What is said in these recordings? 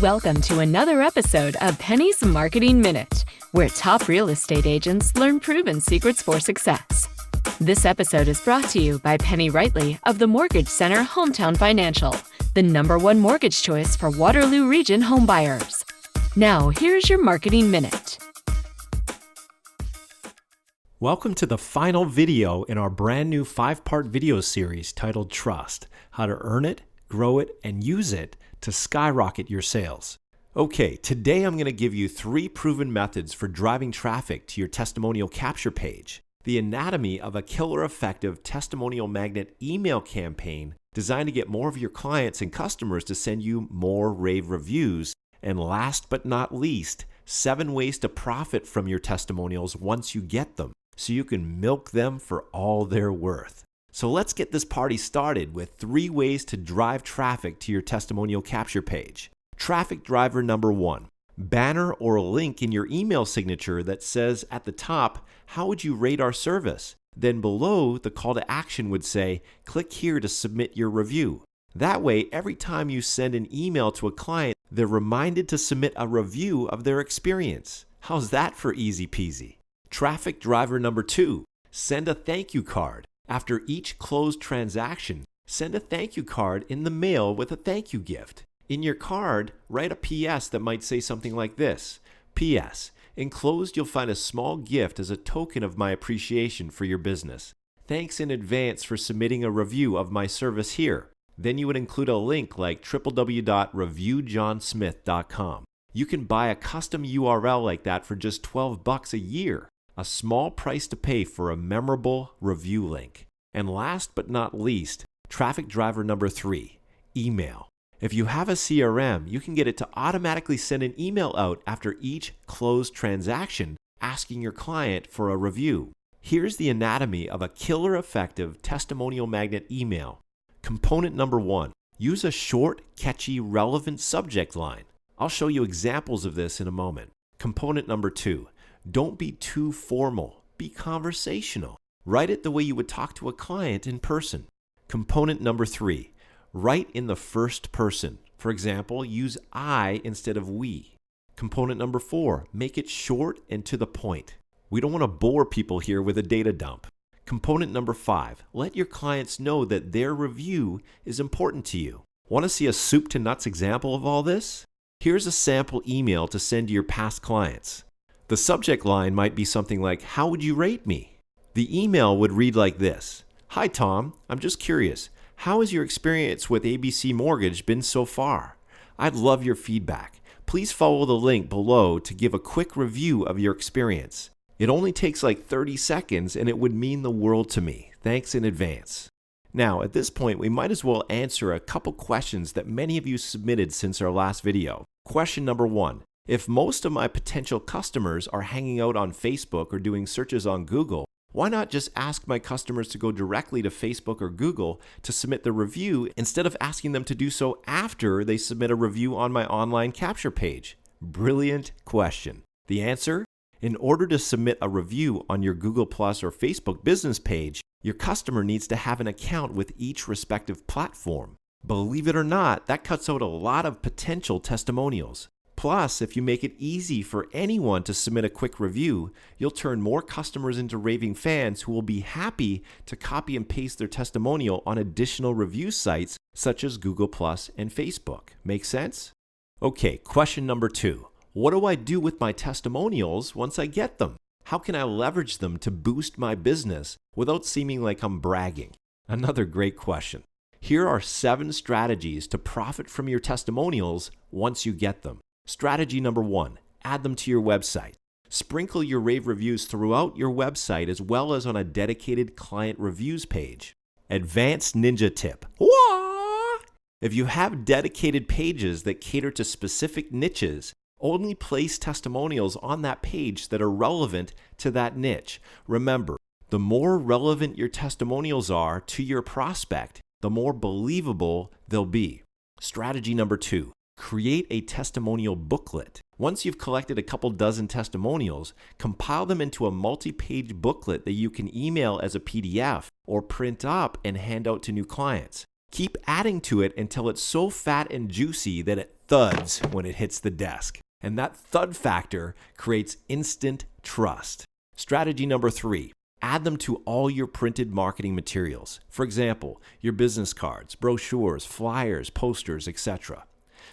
Welcome to another episode of Penny's Marketing Minute, where top real estate agents learn proven secrets for success. This episode is brought to you by Penny Wrightly of the Mortgage Center Hometown Financial, the #1 mortgage choice for Waterloo Region homebuyers. Now, here's your Marketing Minute. Welcome to the final video in our brand new 5-part video series titled Trust: How to Earn It, Grow It, and Use It to Skyrocket Your Sales. Okay, today I'm going to give you 3 proven methods for driving traffic to your testimonial capture page. The anatomy of a killer effective testimonial magnet email campaign designed to get more of your clients and customers to send you more rave reviews. And last but not least, 7 ways to profit from your testimonials once you get them, so you can milk them for all they're worth. So let's get this party started with 3 ways to drive traffic to your testimonial capture page. Traffic driver number 1, banner or a link in your email signature that says at the top, "How would you rate our service?" Then below, the call to action would say, "Click here to submit your review." That way, every time you send an email to a client, they're reminded to submit a review of their experience. How's that for easy peasy? Traffic driver number 2, send a thank you card. After each closed transaction, send a thank you card in the mail with a thank you gift. In your card, write a PS that might say something like this: PS, enclosed you'll find a small gift as a token of my appreciation for your business. Thanks in advance for submitting a review of my service here. Then you would include a link like www.reviewjohnsmith.com. You can buy a custom URL like that for just $12 a year. A small price to pay for a memorable review link. And last but not least, traffic driver number 3, email. If you have a CRM, you can get it to automatically send an email out after each closed transaction asking your client for a review. Here's the anatomy of a killer effective testimonial magnet email. Component number 1, use a short, catchy, relevant subject line. I'll show you examples of this in a moment. Component number 2, don't be too formal, be conversational. Write it the way you would talk to a client in person. Component number 3, write in the first person. For example, use I instead of we. Component number 4, make it short and to the point. We don't want to bore people here with a data dump. Component number 5, let your clients know that their review is important to you. Want to see a soup to nuts example of all this? Here's a sample email to send to your past clients. The subject line might be something like, "How would you rate me?" The email would read like this: "Hi Tom, I'm just curious. How has your experience with ABC Mortgage been so far? I'd love your feedback. Please follow the link below to give a quick review of your experience. It only takes like 30 seconds and it would mean the world to me. Thanks in advance." Now, at this point, we might as well answer a couple questions that many of you submitted since our last video. Question number 1. If most of my potential customers are hanging out on Facebook or doing searches on Google, why not just ask my customers to go directly to Facebook or Google to submit the review instead of asking them to do so after they submit a review on my online capture page? Brilliant question. The answer? In order to submit a review on your Google Plus or Facebook business page, your customer needs to have an account with each respective platform. Believe it or not, that cuts out a lot of potential testimonials. Plus, if you make it easy for anyone to submit a quick review, you'll turn more customers into raving fans who will be happy to copy and paste their testimonial on additional review sites such as Google Plus and Facebook. Make sense? Okay, question number 2. What do I do with my testimonials once I get them? How can I leverage them to boost my business without seeming like I'm bragging? Another great question. Here are 7 strategies to profit from your testimonials once you get them. Strategy number 1, add them to your website. Sprinkle your rave reviews throughout your website as well as on a dedicated client reviews page. Advanced ninja tip. Wah! If you have dedicated pages that cater to specific niches, only place testimonials on that page that are relevant to that niche. Remember, the more relevant your testimonials are to your prospect, the more believable they'll be. Strategy number 2. Create a testimonial booklet. Once you've collected a couple dozen testimonials, compile them into a multi-page booklet that you can email as a PDF or print up and hand out to new clients. Keep adding to it until it's so fat and juicy that it thuds when it hits the desk. And that thud factor creates instant trust. Strategy number 3, add them to all your printed marketing materials. For example, your business cards, brochures, flyers, posters, etc.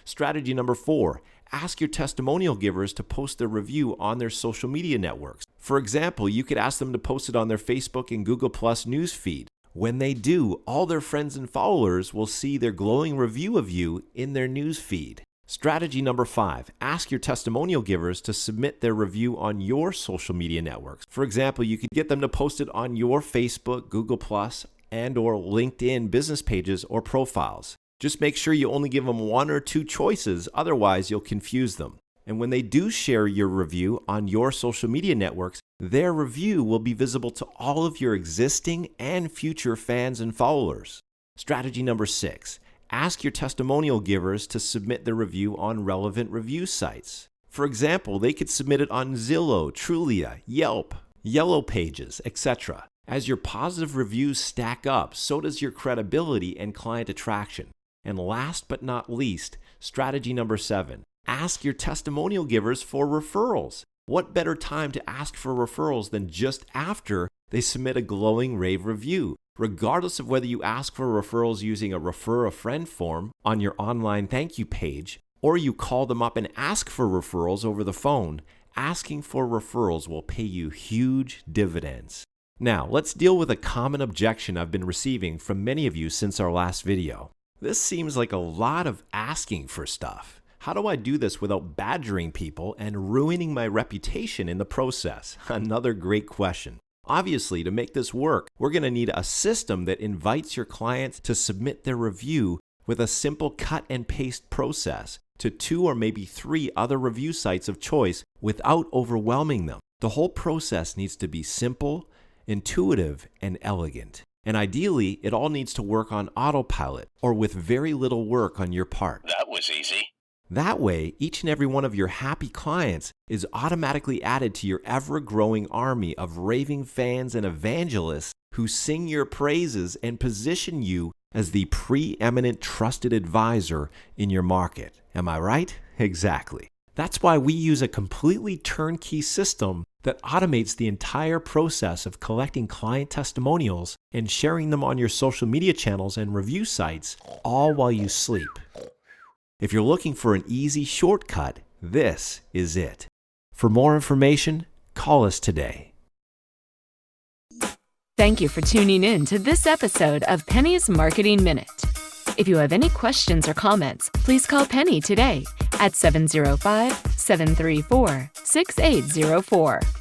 Strategy number 4, ask your testimonial givers to post their review on their social media networks. For example, you could ask them to post it on their Facebook and Google Plus news feed. When they do, all their friends and followers will see their glowing review of you in their news feed. Strategy number 5, ask your testimonial givers to submit their review on your social media networks. For example, you could get them to post it on your Facebook, Google Plus, and or LinkedIn business pages or profiles. Just make sure you only give them 1 or 2 choices, otherwise you'll confuse them. And when they do share your review on your social media networks, their review will be visible to all of your existing and future fans and followers. Strategy number 6, ask your testimonial givers to submit their review on relevant review sites. For example, they could submit it on Zillow, Trulia, Yelp, Yellow Pages, etc. As your positive reviews stack up, so does your credibility and client attraction. And last but not least, strategy number 7, ask your testimonial givers for referrals. What better time to ask for referrals than just after they submit a glowing rave review? Regardless of whether you ask for referrals using a refer a friend form on your online thank you page, or you call them up and ask for referrals over the phone, asking for referrals will pay you huge dividends. Now, let's deal with a common objection I've been receiving from many of you since our last video. This seems like a lot of asking for stuff. How do I do this without badgering people and ruining my reputation in the process? Another great question. Obviously, to make this work, we're going to need a system that invites your clients to submit their review with a simple cut and paste process to 2 or maybe 3 other review sites of choice without overwhelming them. The whole process needs to be simple, intuitive, and elegant. And ideally, it all needs to work on autopilot or with very little work on your part. That was easy. That way, each and every one of your happy clients is automatically added to your ever-growing army of raving fans and evangelists who sing your praises and position you as the preeminent trusted advisor in your market. Am I right? Exactly. That's why we use a completely turnkey system that automates the entire process of collecting client testimonials and sharing them on your social media channels and review sites, all while you sleep. If you're looking for an easy shortcut, this is it. For more information, call us today. Thank you for tuning in to this episode of Penny's Marketing Minute. If you have any questions or comments, please call Penny today at 705-734-6804.